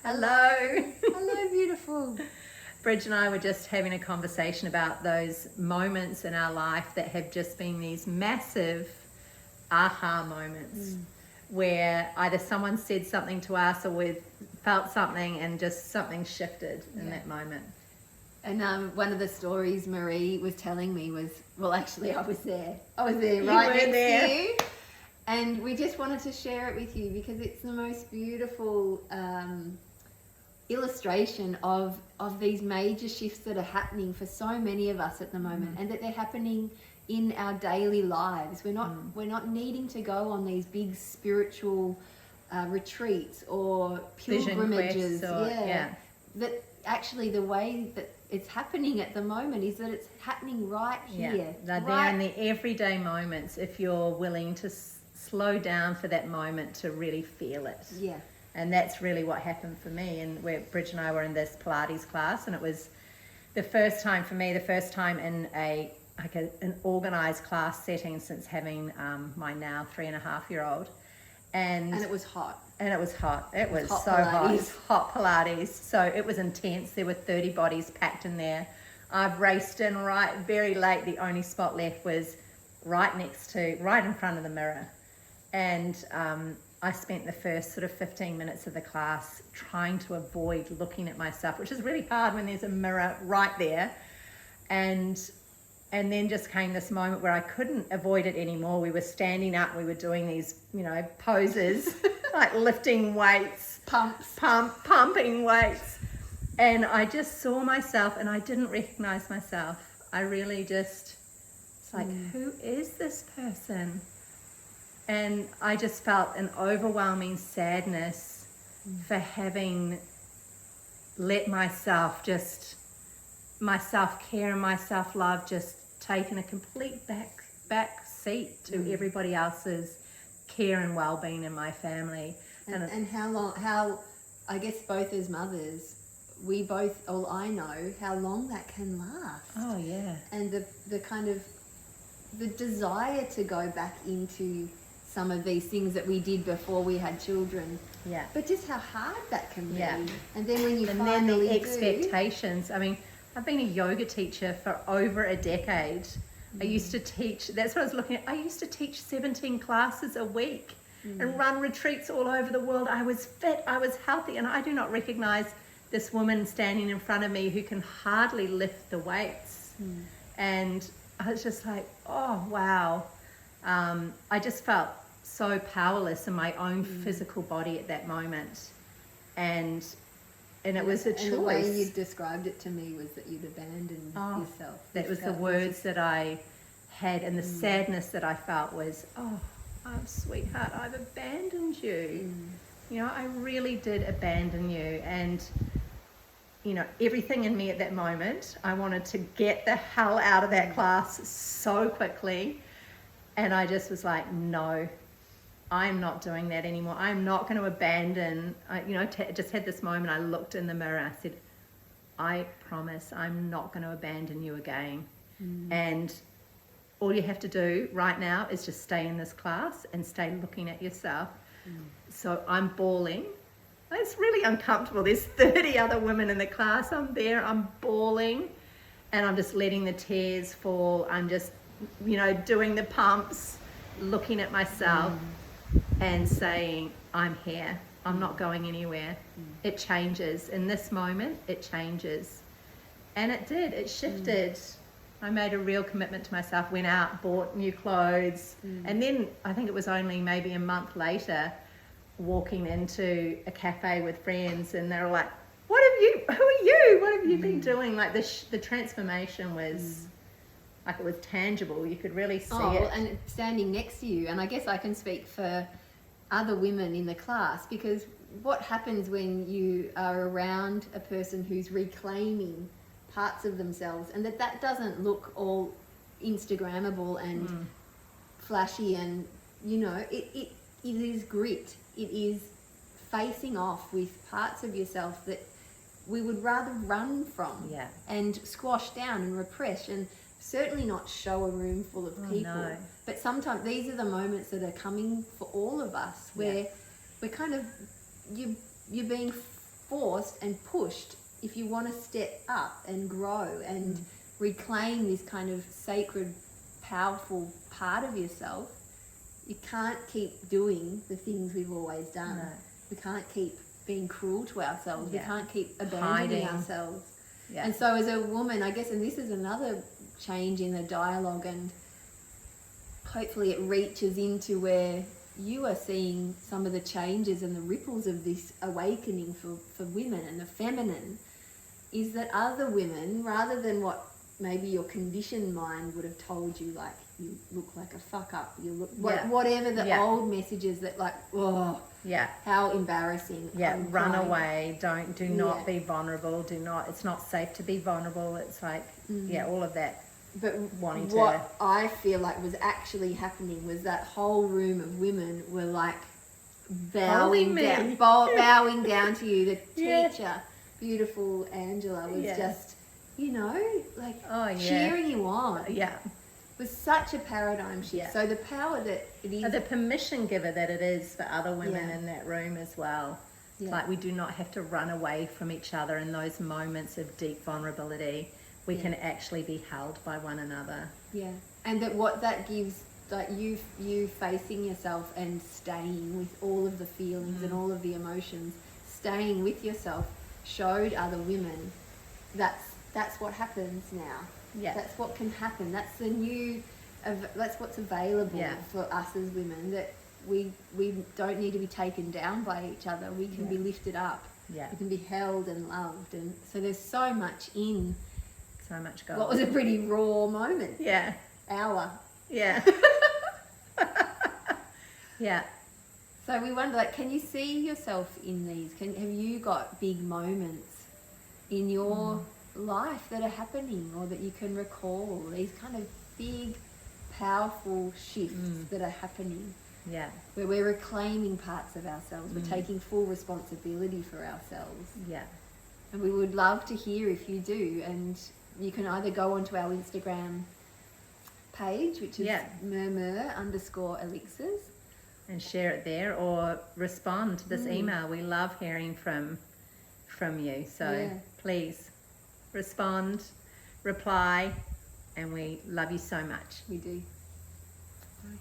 Hello. Hello, beautiful. Bridge and I were just having a conversation about those moments in our life that have just been these massive aha moments where either someone said something to us or we've felt something and just something shifted in that moment. And one of the stories Marie was telling me was, well, actually I was there. I was there You right were next there. to you. And we just wanted to share it with you because it's the most beautiful illustration of these major shifts that are happening for so many of us at the moment, and that they're happening in our daily lives. We're not needing to go on these big spiritual retreats or pilgrimages. That actually the way that it's happening at the moment is that it's happening right here. They're in the everyday moments if you're willing to slow down for that moment to really feel it. Yeah. And that's really what happened for me. And where Bridge and I were in this Pilates class, and it was the first time for me, the first time in an organized class setting since having my now 3.5-year-old. And it was hot. And it was hot. It was hot so Pilates. hot. It was hot Pilates. So it was intense. There were 30 bodies packed in there. I've raced in very late. The only spot left was right in front of the mirror. And I spent the first sort of 15 minutes of the class trying to avoid looking at myself, which is really hard when there's a mirror right there. And then just came this moment where I couldn't avoid it anymore. We were standing up, we were doing these, poses, like lifting weights, pumping weights. And I just saw myself and I didn't recognize myself. I really just, it's like, who is this person? And I just felt an overwhelming sadness for having let my self-care and my self-love just taken a complete back seat to everybody else's care and well-being in my family. And how I guess both as mothers, I know how long that can last. Oh yeah. And the kind of the desire to go back into some of these things that we did before we had children. Yeah. But just how hard that can be. Yeah. And then when you and finally then the expectations. I mean, I've been a yoga teacher for over a decade. I used to teach, that's what I was looking at. I used to teach 17 classes a week and run retreats all over the world. I was fit, I was healthy, and I do not recognize this woman standing in front of me who can hardly lift the weights. And I was just like, oh, wow. I just felt so powerless in my own physical body at that moment. And it was a choice. And the way you described it to me was that you'd abandoned yourself. That was the words that I had, and the sadness that I felt was, oh, sweetheart, I've abandoned you. I really did abandon you. And, everything in me at that moment, I wanted to get the hell out of that class so quickly. And I just was like, no, I'm not doing that anymore. I'm not going to abandon. Just had this moment. I looked in the mirror. I said, I promise I'm not going to abandon you again. And all you have to do right now is just stay in this class and stay looking at yourself. So I'm bawling. It's really uncomfortable. There's 30 other women in the class. I'm there. I'm bawling. And I'm just letting the tears fall. I'm just doing the pumps, looking at myself and saying, I'm here. I'm not going anywhere. It changes. In this moment, it changes. And it did. It shifted. I made a real commitment to myself, went out, bought new clothes. And then I think it was only maybe a month later, walking into a cafe with friends, and they were like, who are you? What have you been doing? Like the transformation was... like it was tangible. You could really see it. And standing next to you, and I guess I can speak for other women in the class, because what happens when you are around a person who's reclaiming parts of themselves, and that doesn't look all Instagrammable and flashy, and it is grit. It is facing off with parts of yourself that we would rather run from and squash down and repress, and certainly not show a room full of people. No. But sometimes these are the moments that are coming for all of us, where we're kind of you're being forced and pushed. If you want to step up and grow and reclaim this kind of sacred, powerful part of yourself, you can't keep doing the things we've always done. No. We can't keep being cruel to ourselves. Yeah. We can't keep abandoning Hiding. ourselves. Yeah. And so as a woman, I guess, and this is another change in the dialogue, and hopefully it reaches into where you are seeing some of the changes and the ripples of this awakening for women and the feminine, is that other women, rather than what maybe your conditioned mind would have told you, like, you look like a fuck up, you look whatever the old messages that, like, oh, how embarrassing, run away, do not be vulnerable, it's not safe to be vulnerable, it's like all of that. But wanting what I feel like was actually happening was that whole room of women were like bowing down to you. The teacher, beautiful Angela, was just, cheering you on. Yeah. It was such a paradigm shift. Yeah. So the power that it is. The permission giver that it is for other women in that room as well. Yeah. Like, we do not have to run away from each other in those moments of deep vulnerability. We can actually be held by one another. Yeah. And that what that gives, like, you facing yourself and staying with all of the feelings and all of the emotions, staying with yourself, showed other women that's what happens now. Yeah. That's what can happen. That's the new, that's what's available for us as women, that we don't need to be taken down by each other. We can be lifted up. Yeah. We can be held and loved. And so there's so much in... So much gold. What was a pretty raw moment. Yeah. Hour. Yeah. Yeah. So we wonder, like, can you see yourself in these? Have you got big moments in your life that are happening, or that you can recall? These kind of big, powerful shifts that are happening. Yeah. Where we're reclaiming parts of ourselves. We're taking full responsibility for ourselves. Yeah. And we would love to hear if you do. And you can either go onto our Instagram page, which is murmur_elixirs, and share it there, or respond to this email. We love hearing from you. So please respond, reply, and we love you so much. We do. Bye.